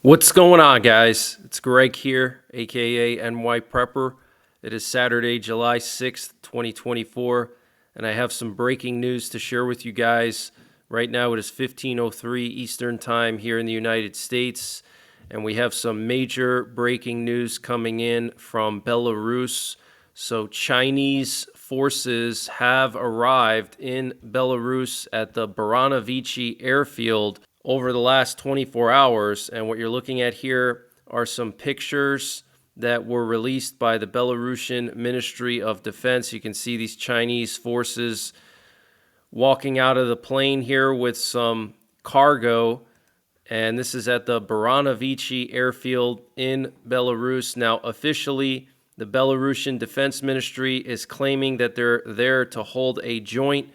What's going on, guys? It's Greg here, aka NY Prepper. It is Saturday, July 6th, 2024, and I have some breaking news to share with you guys. Right now, it is 15:03 Eastern Time here in the United States, and we have some major breaking news coming in from Belarus. So, Chinese forces have arrived in Belarus at the Baranovichi airfield over the last 24 hours. And what you're looking at here are some pictures that were released by the Belarusian Ministry of Defense. You can see these Chinese forces walking out of the plane here with some cargo. And this is at the Baranovichi airfield in Belarus. Now, officially, the Belarusian Defense Ministry is claiming that they're there to hold a joint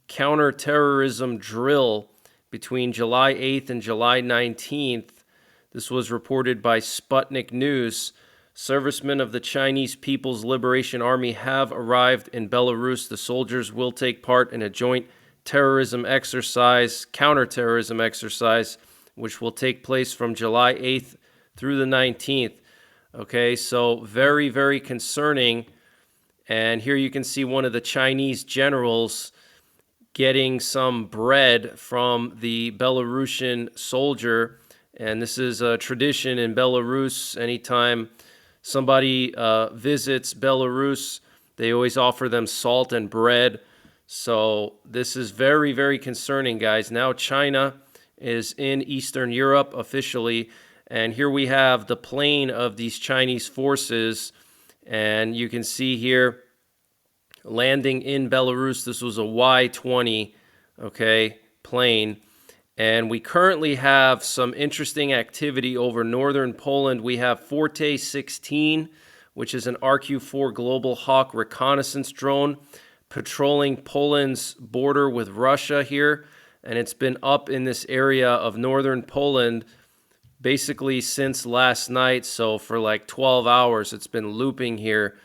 counterterrorism drill between July 8th and July 19th. This was reported by Sputnik News. Servicemen of the Chinese People's Liberation Army have arrived in Belarus. The soldiers will take part in a joint counterterrorism exercise, which will take place from July 8th through the 19th. Okay, so very, very concerning. And here you can see one of the Chinese generals getting some bread from the Belarusian soldier. And this is a tradition in Belarus. Anytime somebody visits Belarus, they always offer them salt and bread. So this is very, very concerning, guys. Now China is in Eastern Europe officially. And here we have the plane of these Chinese forces. And you can see here, landing in Belarus. This was a Y-20, plane. And we currently have some interesting activity over northern Poland. We have Forte 16, which is an RQ-4 Global Hawk reconnaissance drone patrolling Poland's border with Russia here. And it's been up in this area of northern Poland basically since last night. So for like 12 hours, it's been looping here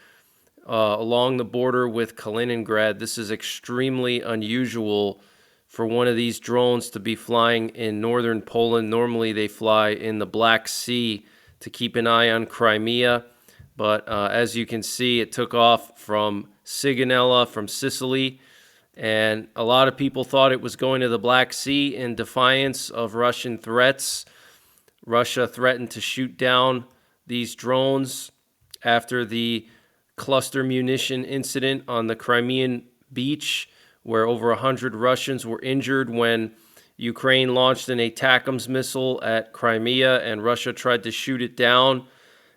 along the border with Kaliningrad. This is extremely unusual for one of these drones to be flying in northern Poland. Normally they fly in the Black Sea to keep an eye on Crimea. But as you can see, it took off from Sigonella, from Sicily. And a lot of people thought it was going to the Black Sea in defiance of Russian threats. Russia threatened to shoot down these drones after the cluster munition incident on the Crimean beach, where over 100 Russians were injured when Ukraine launched an ATACMS missile at Crimea and Russia tried to shoot it down,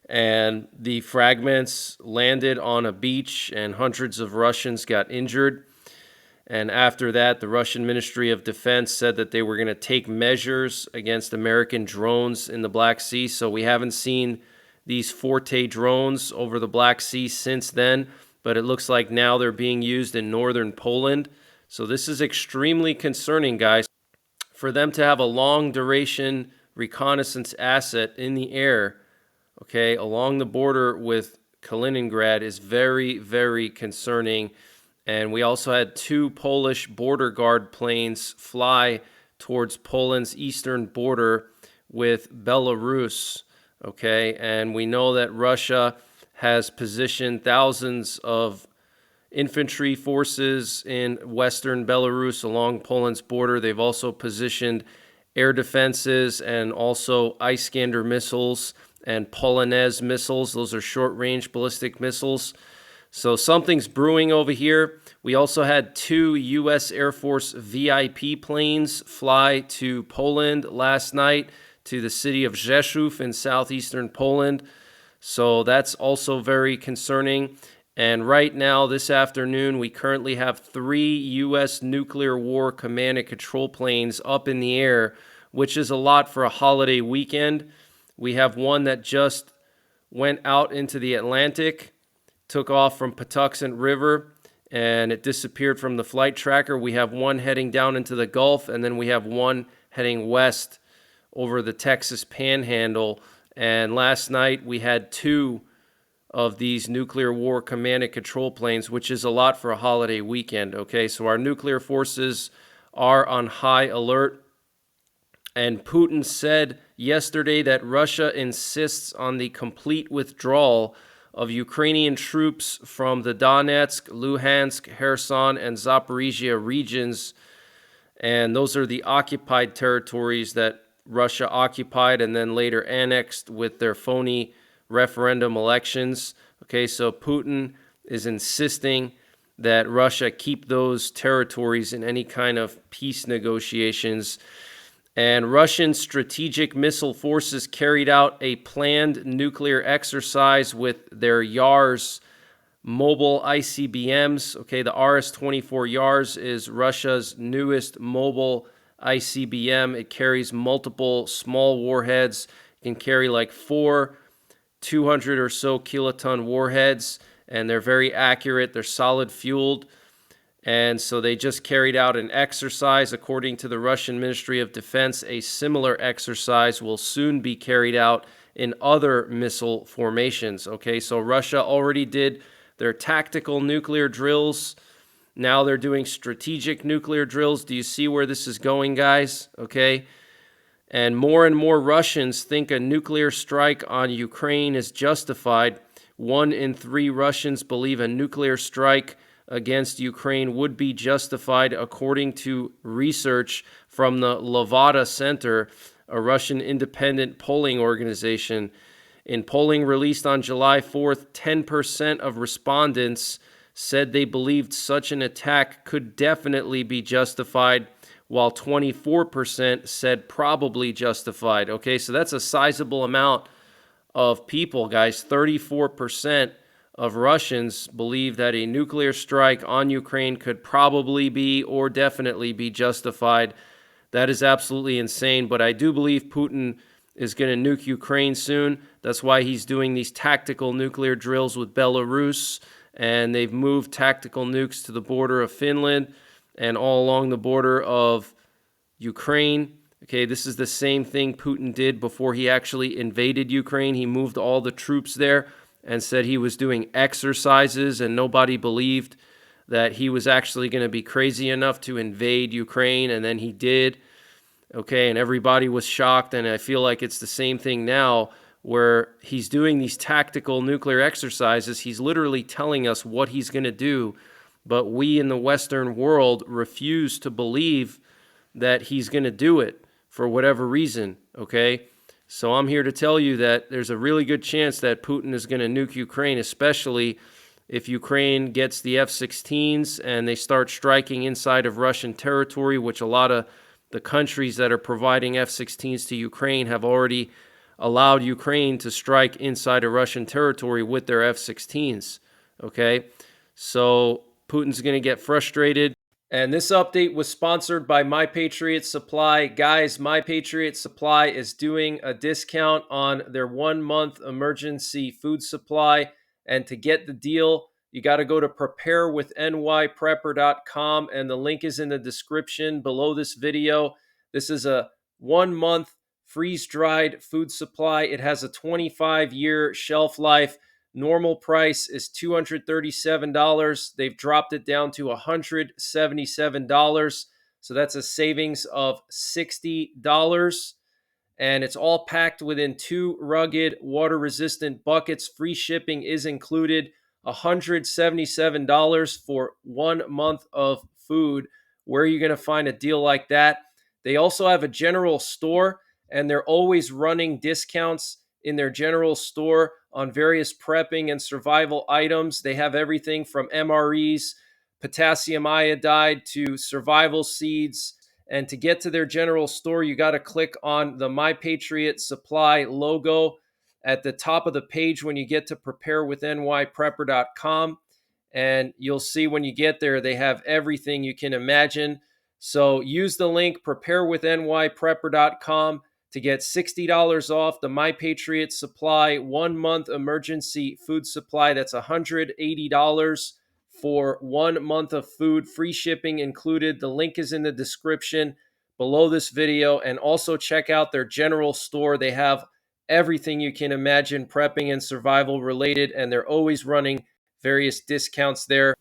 and the fragments landed on a beach and hundreds of Russians got injured. And after that, the Russian Ministry of Defense said that they were going to take measures against American drones in the Black Sea. So we haven't seen these Forte drones over the Black Sea since then, but it looks like now they're being used in northern Poland. So this is extremely concerning, guys. For them to have a long duration reconnaissance asset in the air, along the border with Kaliningrad is very, very concerning. And we also had 2 Polish border guard planes fly towards Poland's eastern border with Belarus. And we know that Russia has positioned thousands of infantry forces in western Belarus along Poland's border. They've also positioned air defenses and also Iskander missiles and Polonez missiles. Those are short-range ballistic missiles. So something's brewing over here. We also had 2 U.S. Air Force VIP planes fly to Poland last night, to the city of Rzeszów in southeastern Poland. So that's also very concerning. And right now, this afternoon, we currently have 3 U.S. nuclear war command and control planes up in the air, which is a lot for a holiday weekend. We have one that just went out into the Atlantic, took off from Patuxent River, and it disappeared from the flight tracker. We have one heading down into the Gulf, and then we have one heading west over the Texas Panhandle. And last night we had 2 of these nuclear war command and control planes, which is a lot for a holiday weekend. So our nuclear forces are on high alert. And Putin said yesterday that Russia insists on the complete withdrawal of Ukrainian troops from the Donetsk, Luhansk, Kherson, and Zaporizhia regions. And those are the occupied territories that Russia occupied and then later annexed with their phony referendum elections. Okay, so Putin is insisting that Russia keep those territories in any kind of peace negotiations. And Russian strategic missile forces carried out a planned nuclear exercise with their Yars mobile ICBMs. Okay, the RS-24 Yars is Russia's newest mobile ICBM. It carries multiple small warheads. It can carry like 200 or so kiloton warheads, and they're very accurate. They're solid fueled. And so they just carried out an exercise. According to the Russian Ministry of Defense, a similar exercise will soon be carried out in other missile formations. Okay, so Russia already did their tactical nuclear drills. Now they're doing strategic nuclear drills. Do you see where this is going, guys? Okay. And more Russians think a nuclear strike on Ukraine is justified. 1 in 3 Russians believe a nuclear strike against Ukraine would be justified, according to research from the Levada Center, a Russian independent polling organization. In polling released on July 4th, 10% of respondents said they believed such an attack could definitely be justified, while 24% said probably justified. Okay, so that's a sizable amount of people, guys. 34% of Russians believe that a nuclear strike on Ukraine could probably be or definitely be justified. That is absolutely insane, but I do believe Putin is going to nuke Ukraine soon. That's why he's doing these tactical nuclear drills with Belarus, and they've moved tactical nukes to the border of Finland and all along the border of Ukraine. Okay, this is the same thing Putin did before he actually invaded Ukraine. He moved all the troops there and said he was doing exercises, and nobody believed that he was actually going to be crazy enough to invade Ukraine, and then he did. Okay, and everybody was shocked, and I feel like it's the same thing now where he's doing these tactical nuclear exercises. He's literally telling us what he's going to do, but we in the Western world refuse to believe that he's going to do it for whatever reason, okay? So I'm here to tell you that there's a really good chance that Putin is going to nuke Ukraine, especially if Ukraine gets the F-16s and they start striking inside of Russian territory, which a lot of the countries that are providing F-16s to Ukraine have already allowed Ukraine to strike inside of Russian territory with their F-16s, okay? So Putin's going to get frustrated. And this update was sponsored by My Patriot Supply. Guys, My Patriot Supply is doing a discount on their 1-month emergency food supply. And to get the deal, you got to go to preparewithnyprepper.com, and the link is in the description below this video. This is a 1-month freeze-dried food supply. It has a 25-year shelf life. Normal price is $237. They've dropped it down to $177. So that's a savings of $60. And it's all packed within 2 rugged, water-resistant buckets. Free shipping is included. $177 for 1 month of food. Where are you going to find a deal like that? They also have a general store, and they're always running discounts in their general store on various prepping and survival items. They have everything from MREs, potassium iodide, to survival seeds. And to get to their general store, you got to click on the My Patriot Supply logo at the top of the page when you get to preparewithnyprepper.com. And you'll see when you get there, they have everything you can imagine. So use the link preparewithnyprepper.com to get $60 off the My Patriot Supply 1-month emergency food supply. That's $180 for 1 month of food, free shipping included. The link is in the description below this video. And also check out their general store. They have everything you can imagine prepping and survival related, and they're always running various discounts there.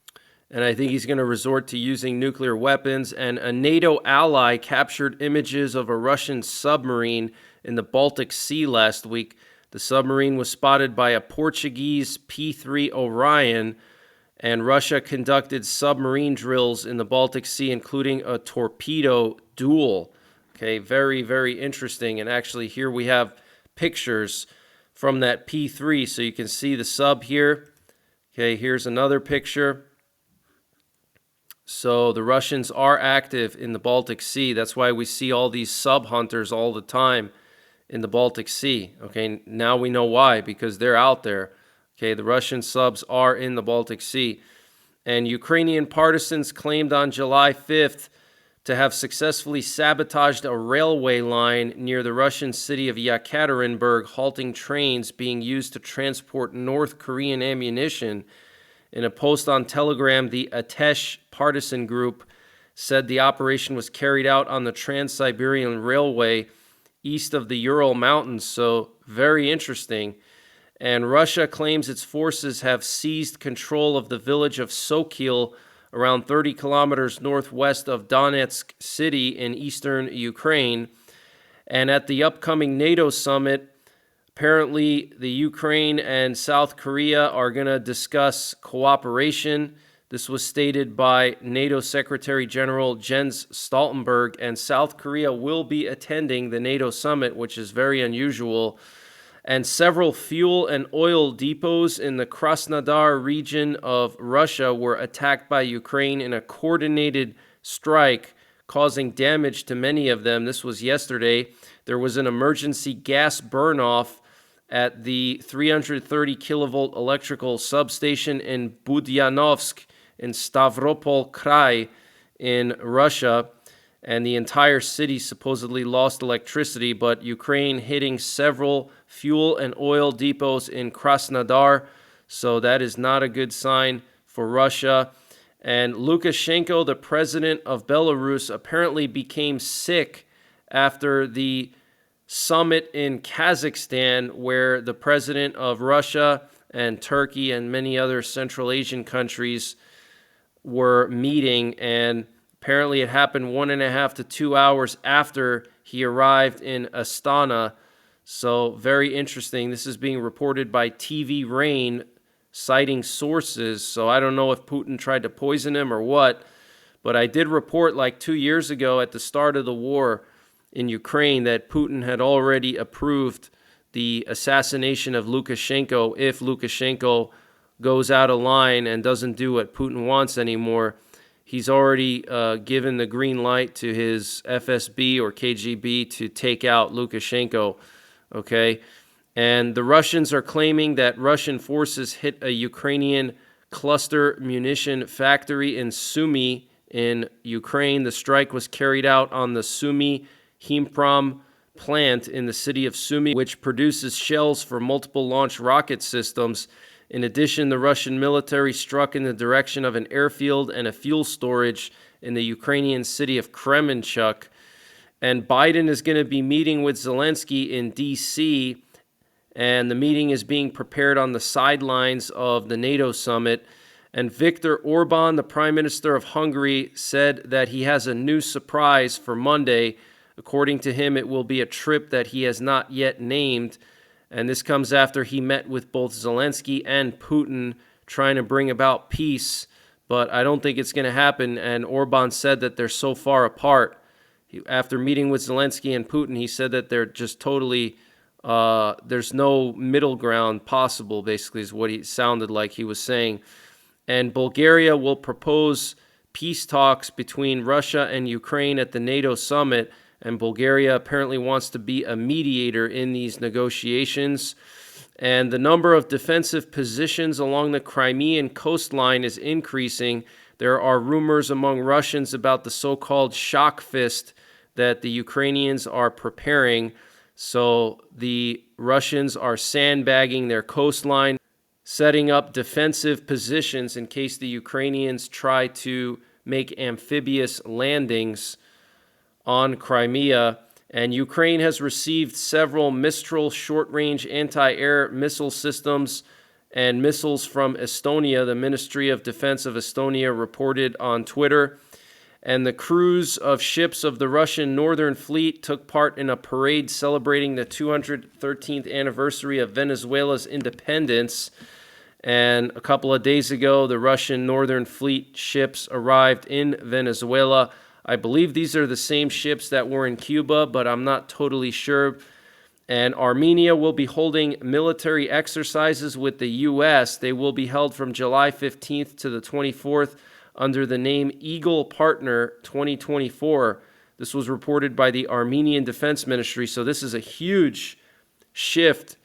and I think he's going to resort to using nuclear weapons. And a NATO ally captured images of a Russian submarine in the Baltic Sea last week. The submarine was spotted by a Portuguese P-3 Orion, and Russia conducted submarine drills in the Baltic Sea, including a torpedo duel. Okay, very, very interesting. And actually, here we have pictures from that P-3, so you can see the sub here. Okay, here's another picture. So the Russians are active in the Baltic Sea. That's why we see all these sub hunters all the time in the Baltic Sea. Okay, now we know why, because they're out there. Okay, the Russian subs are in the Baltic Sea. And Ukrainian partisans claimed on July 5th to have successfully sabotaged a railway line near the Russian city of Yekaterinburg, halting trains being used to transport North Korean ammunition. In a post on Telegram, the Atesh partisan group said the operation was carried out on the Trans-Siberian Railway east of the Ural Mountains, so very interesting. And Russia claims its forces have seized control of the village of Sokil, around 30 kilometers northwest of Donetsk city in eastern Ukraine. And at the upcoming NATO summit, apparently the Ukraine and South Korea are going to discuss cooperation. This was stated by NATO Secretary General Jens Stoltenberg, and South Korea will be attending the NATO summit, which is very unusual. And several fuel and oil depots in the Krasnodar region of Russia were attacked by Ukraine in a coordinated strike, causing damage to many of them. This was yesterday. There was an emergency gas burn-off at the 330 kilovolt electrical substation in Budyanovsk in Stavropol Krai in Russia, and the entire city supposedly lost electricity, but Ukraine hitting several fuel and oil depots in Krasnodar, so that is not a good sign for Russia. And Lukashenko, the president of Belarus, apparently became sick after the summit in Kazakhstan, where the president of Russia and Turkey and many other Central Asian countries were meeting, and apparently it happened 1.5 to 2 hours after he arrived in Astana. So very interesting. This is being reported by TV Rain, citing sources. So I don't know if Putin tried to poison him or what, but I did report like 2 years ago at the start of the war in Ukraine that Putin had already approved the assassination of Lukashenko if Lukashenko goes out of line and doesn't do what Putin wants anymore. He's already given the green light to his FSB or KGB to take out Lukashenko, okay? And the Russians are claiming that Russian forces hit a Ukrainian cluster munition factory in Sumy in Ukraine. The strike was carried out on the Sumy Himprom plant in the city of Sumy, which produces shells for multiple launch rocket systems. In addition, the Russian military struck in the direction of an airfield and a fuel storage in the Ukrainian city of Kremenchuk. And Biden is going to be meeting with Zelensky in D.C., and the meeting is being prepared on the sidelines of the NATO summit. And Viktor Orban, the Prime Minister of Hungary, said that he has a new surprise for Monday. According to him, it will be a trip that he has not yet named. And this comes after he met with both Zelensky and Putin trying to bring about peace. But I don't think it's going to happen. And Orban said that they're so far apart. After meeting with Zelensky and Putin, he said that they're just totally, there's no middle ground possible, basically, is what he sounded like he was saying. And Bulgaria will propose peace talks between Russia and Ukraine at the NATO summit. And Bulgaria apparently wants to be a mediator in these negotiations. And the number of defensive positions along the Crimean coastline is increasing. There are rumors among Russians about the so-called shock fist that the Ukrainians are preparing. So the Russians are sandbagging their coastline, setting up defensive positions in case the Ukrainians try to make amphibious landings on Crimea. And Ukraine has received several Mistral short-range anti-air missile systems and missiles from Estonia. The Ministry of Defense of Estonia reported on Twitter. And the crews of ships of the Russian Northern Fleet took part in a parade celebrating the 213th anniversary of Venezuela's independence. And a couple of days ago, the Russian Northern Fleet ships arrived in Venezuela. I believe these are the same ships that were in Cuba, but I'm not totally sure. And Armenia will be holding military exercises with the U.S. They will be held from July 15th to the 24th under the name Eagle Partner 2024. This was reported by the Armenian Defense Ministry. So this is a huge shift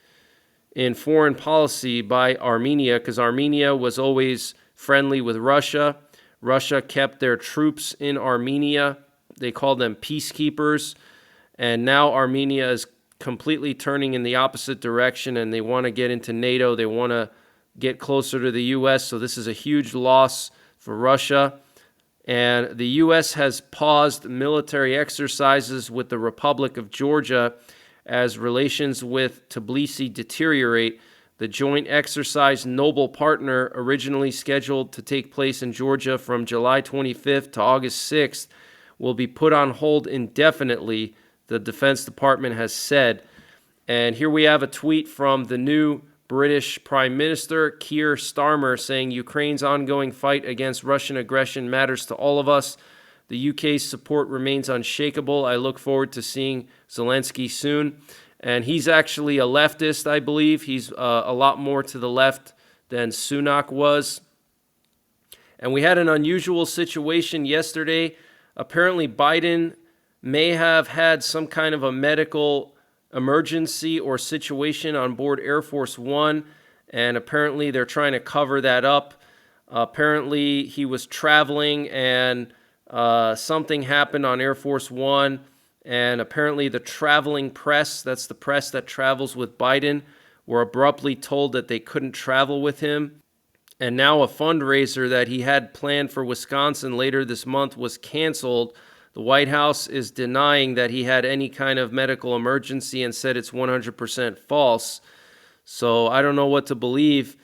in foreign policy by Armenia, because Armenia was always friendly with Russia. Russia kept their troops in Armenia. They called them peacekeepers. And now Armenia is completely turning in the opposite direction, and they want to get into NATO. They want to get closer to the U.S., so this is a huge loss for Russia. And the U.S. has paused military exercises with the Republic of Georgia as relations with Tbilisi deteriorate. The joint exercise Noble Partner, originally scheduled to take place in Georgia from July 25th to August 6th, will be put on hold indefinitely, the Defense Department has said. And here we have a tweet from the new British Prime Minister, Keir Starmer, saying Ukraine's ongoing fight against Russian aggression matters to all of us. The UK's support remains unshakable. I look forward to seeing Zelensky soon. And he's actually a leftist, I believe. He's a lot more to the left than Sunak was. And we had an unusual situation yesterday. Apparently, Biden may have had some kind of a medical emergency or situation on board Air Force One, and apparently they're trying to cover that up. Apparently he was traveling and something happened on Air Force One, and apparently the traveling press, that's the press that travels with Biden, were abruptly told that they couldn't travel with him. And now a fundraiser that he had planned for Wisconsin later this month was canceled. The White House is denying that he had any kind of medical emergency and said it's 100% false. So I don't know what to believe.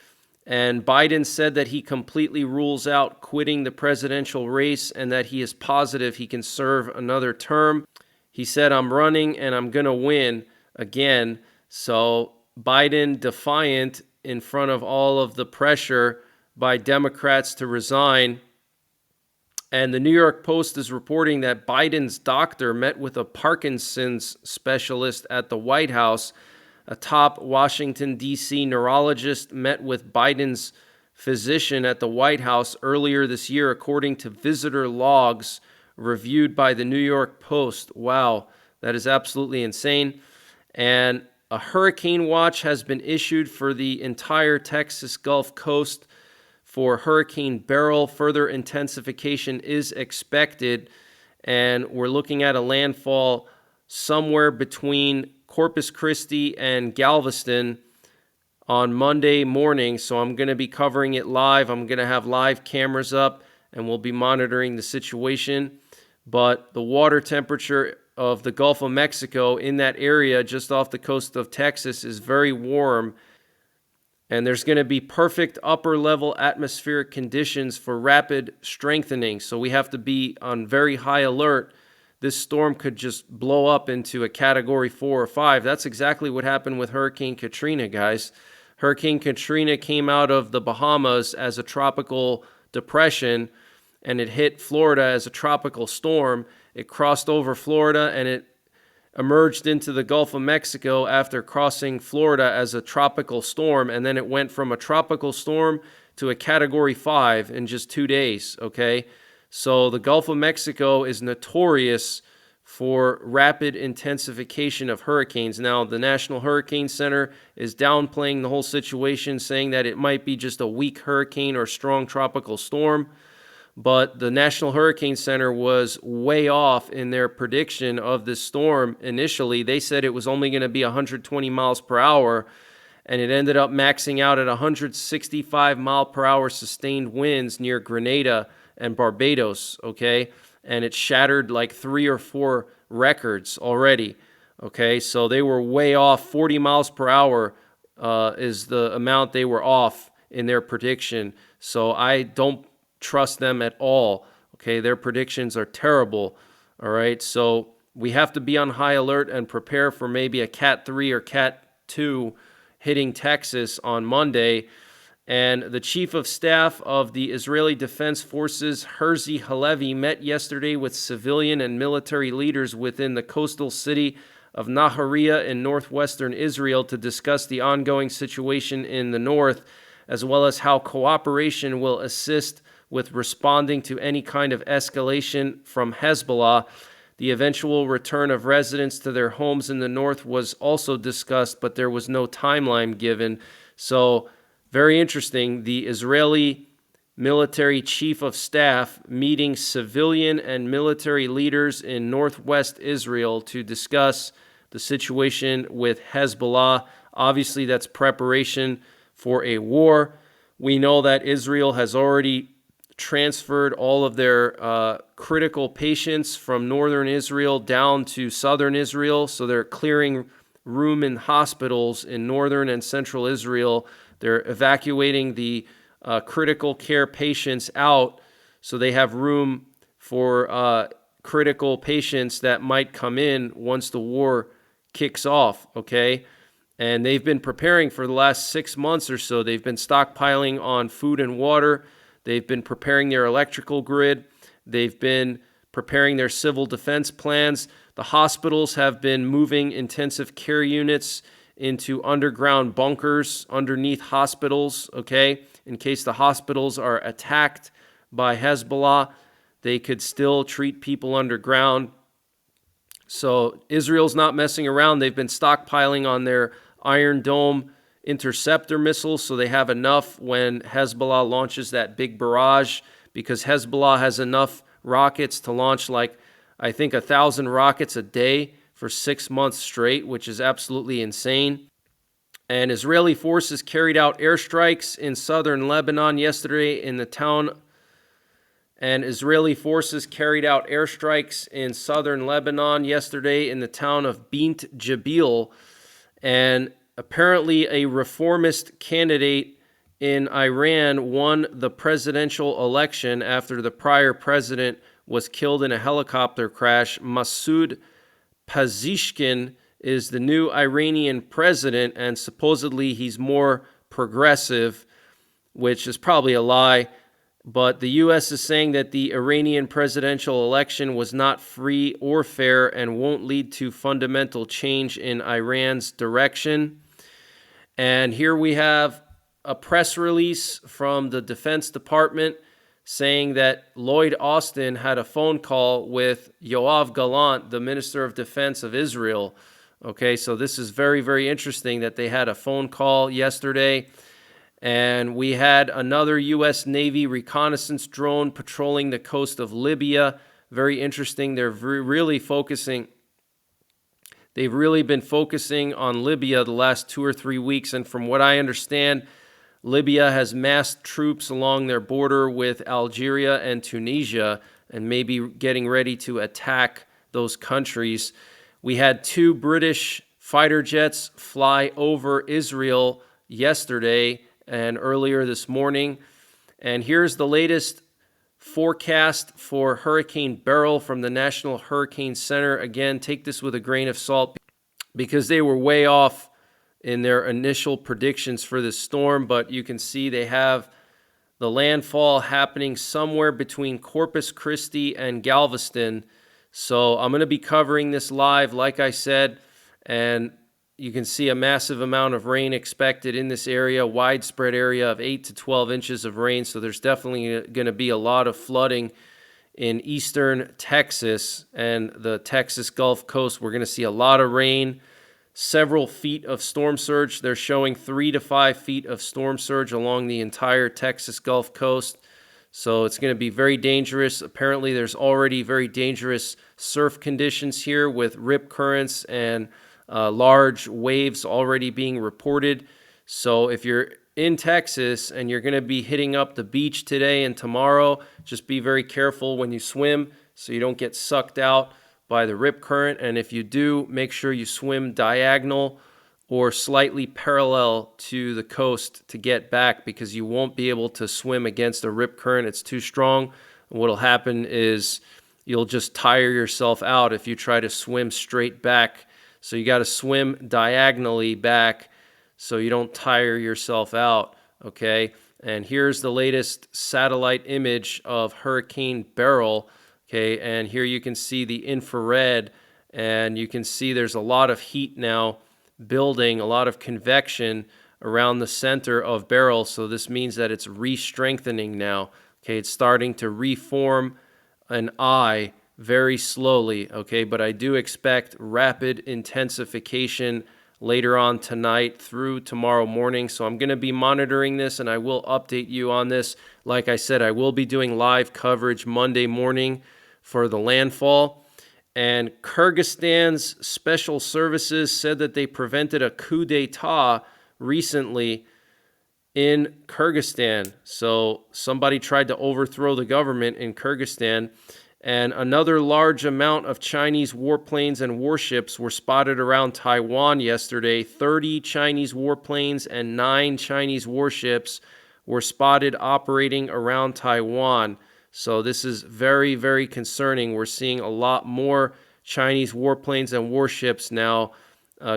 And Biden said that he completely rules out quitting the presidential race and that he is positive he can serve another term. He said, I'm running and I'm going to win again. So Biden defiant in front of all of the pressure by Democrats to resign. And the New York Post is reporting that Biden's doctor met with a Parkinson's specialist at the White House. A top Washington, D.C. neurologist met with Biden's physician at the White House earlier this year, according to visitor logs reviewed by the New York Post. Wow, that is absolutely insane. And a hurricane watch has been issued for the entire Texas Gulf Coast for Hurricane Beryl. Further intensification is expected, and we're looking at a landfall somewhere between Corpus Christi and Galveston on Monday morning. So I'm going to be covering it live. I'm going to have live cameras up, and we'll be monitoring the situation. But the water temperature of the Gulf of Mexico in that area just off the coast of Texas is very warm. And there's going to be perfect upper level atmospheric conditions for rapid strengthening. So we have to be on very high alert. This storm could just blow up into a category 4 or 5. That's exactly what happened with Hurricane Katrina, guys. Hurricane Katrina came out of the Bahamas as a tropical depression, and it hit Florida as a tropical storm. It crossed over Florida, and it emerged into the Gulf of Mexico after crossing Florida as a tropical storm, and then it went from a tropical storm to a category 5 in just 2 days, okay? So the Gulf of Mexico is notorious for rapid intensification of hurricanes. Now, the National Hurricane Center is downplaying the whole situation, saying that it might be just a weak hurricane or strong tropical storm. But the National Hurricane Center was way off in their prediction of this storm initially. They said it was only going to be 120 miles per hour, and it ended up maxing out at 165 mile per hour sustained winds near Grenada and Barbados, okay? And it shattered like 3 or 4 records already, okay? So they were way off, 40 miles per hour is the amount they were off in their prediction. So I don't trust them at all. Okay, their predictions are terrible. All right, so we have to be on high alert and prepare for maybe a Cat 3 or Cat 2 hitting Texas on Monday. And the chief of staff of the Israeli Defense Forces, Herzi Halevi, met yesterday with civilian and military leaders within the coastal city of Nahariya in northwestern Israel to discuss the ongoing situation in the north, as well as how cooperation will assist with responding to any kind of escalation from Hezbollah. The eventual return of residents to their homes in the north was also discussed, but there was no timeline given. So, very interesting. The Israeli military chief of staff meeting civilian and military leaders in northwest Israel to discuss the situation with Hezbollah. Obviously, that's preparation for a war. We know that Israel has already transferred all of their critical patients from northern Israel down to southern Israel. So they're clearing room in hospitals in northern and central Israel. They're evacuating the critical care patients out so they have room for critical patients that might come in once the war kicks off, okay? And they've been preparing for the last 6 months or so. They've been stockpiling on food and water. They've been preparing their electrical grid. They've been preparing their civil defense plans. The hospitals have been moving intensive care units into underground bunkers underneath hospitals, okay? In case the hospitals are attacked by Hezbollah, they could still treat people underground. So Israel's not messing around. They've been stockpiling on their Iron Dome interceptor missiles, so they have enough when Hezbollah launches that big barrage, because Hezbollah has enough rockets to launch I think 1,000 rockets a day for 6 months straight, which is absolutely insane. And Israeli forces carried out airstrikes in southern Lebanon yesterday in the town. Of Bint Jabal. And apparently a reformist candidate in Iran won the presidential election after the prior president was killed in a helicopter crash. Masoud Pezeshkian is the new Iranian president, and supposedly he's more progressive, which is probably a lie. But the U.S. is saying that the Iranian presidential election was not free or fair and won't lead to fundamental change in Iran's direction. And here we have a press release from the Defense Department saying that Lloyd Austin had a phone call with Yoav Gallant, the Minister of Defense of Israel. Okay, so this is very, very interesting that they had a phone call yesterday. And we had another U.S. Navy reconnaissance drone patrolling the coast of Libya. Very interesting. They've really been focusing on Libya the last 2 or 3 weeks. And from what I understand, Libya has massed troops along their border with Algeria and Tunisia and maybe getting ready to attack those countries. We had 2 British fighter jets fly over Israel yesterday and earlier this morning. And here's the latest forecast for Hurricane Beryl from the National Hurricane Center. Again, take this with a grain of salt because they were way off in their initial predictions for this storm, but you can see they have the landfall happening somewhere between Corpus Christi and Galveston. So I'm going to be covering this live, like I said, and you can see a massive amount of rain expected in this area, widespread area of 8 to 12 inches of rain. So there's definitely going to be a lot of flooding in eastern Texas and the Texas Gulf Coast. We're going to see a lot of rain, several feet of storm surge. They're showing 3 to 5 feet of storm surge along the entire Texas Gulf Coast. So it's going to be very dangerous. Apparently, there's already very dangerous surf conditions here with rip currents and large waves already being reported. So if you're in Texas and you're going to be hitting up the beach today and tomorrow, just be very careful when you swim so you don't get sucked out by the rip current. And if you do, make sure you swim diagonal or slightly parallel to the coast to get back, because you won't be able to swim against a rip current. It's too strong. And what'll happen is you'll just tire yourself out if you try to swim straight back. So you got to swim diagonally back so you don't tire yourself out, okay? And here's the latest satellite image of Hurricane Beryl, okay? And here you can see the infrared, and you can see there's a lot of heat now building, a lot of convection around the center of Beryl. So this means that it's re-strengthening now, okay? It's starting to reform an eye very slowly, okay? But I do expect rapid intensification later on tonight through tomorrow morning. So I'm going to be monitoring this, and I will update you on this. Like I said, I will be doing live coverage Monday morning for the landfall. And Kyrgyzstan's special services said that they prevented a coup d'etat recently in Kyrgyzstan. So somebody tried to overthrow the government in Kyrgyzstan. And another large amount of Chinese warplanes and warships were spotted around Taiwan yesterday. 30 Chinese warplanes and 9 Chinese warships were spotted operating around Taiwan. So this is very, very concerning. We're seeing a lot more Chinese warplanes and warships now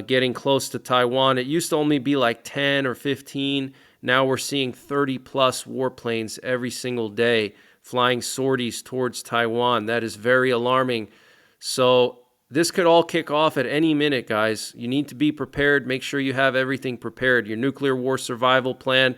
getting close to Taiwan. It used to only be like 10 or 15. Now we're seeing 30 plus warplanes every single day flying sorties towards Taiwan. That is very alarming. So this could all kick off at any minute, guys. You need to be prepared. Make sure you have everything prepared. Your nuclear war survival plan,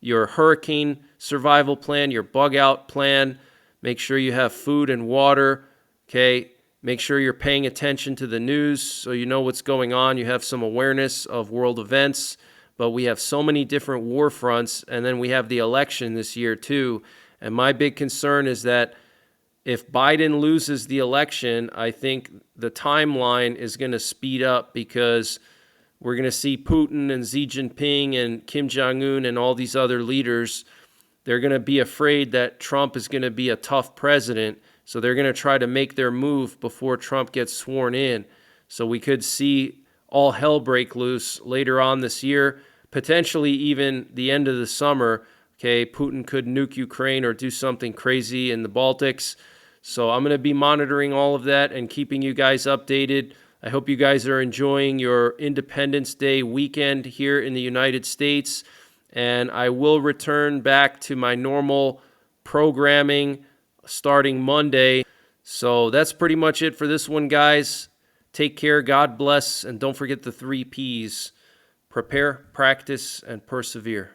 your hurricane survival plan, your bug out plan. Make sure you have food and water, okay? Make sure you're paying attention to the news so you know what's going on. You have some awareness of world events, but we have so many different war fronts, and then we have the election this year too. And my big concern is that if Biden loses the election, I think the timeline is going to speed up, because we're going to see Putin and Xi Jinping and Kim Jong-un and all these other leaders. They're going to be afraid that Trump is going to be a tough president. So they're going to try to make their move before Trump gets sworn in. So we could see all hell break loose later on this year, potentially even the end of the summer. Okay, Putin could nuke Ukraine or do something crazy in the Baltics. So I'm going to be monitoring all of that and keeping you guys updated. I hope you guys are enjoying your Independence Day weekend here in the United States. And I will return back to my normal programming starting Monday. So that's pretty much it for this one, guys. Take care, God bless, and don't forget the 3 Ps: prepare, practice, and persevere.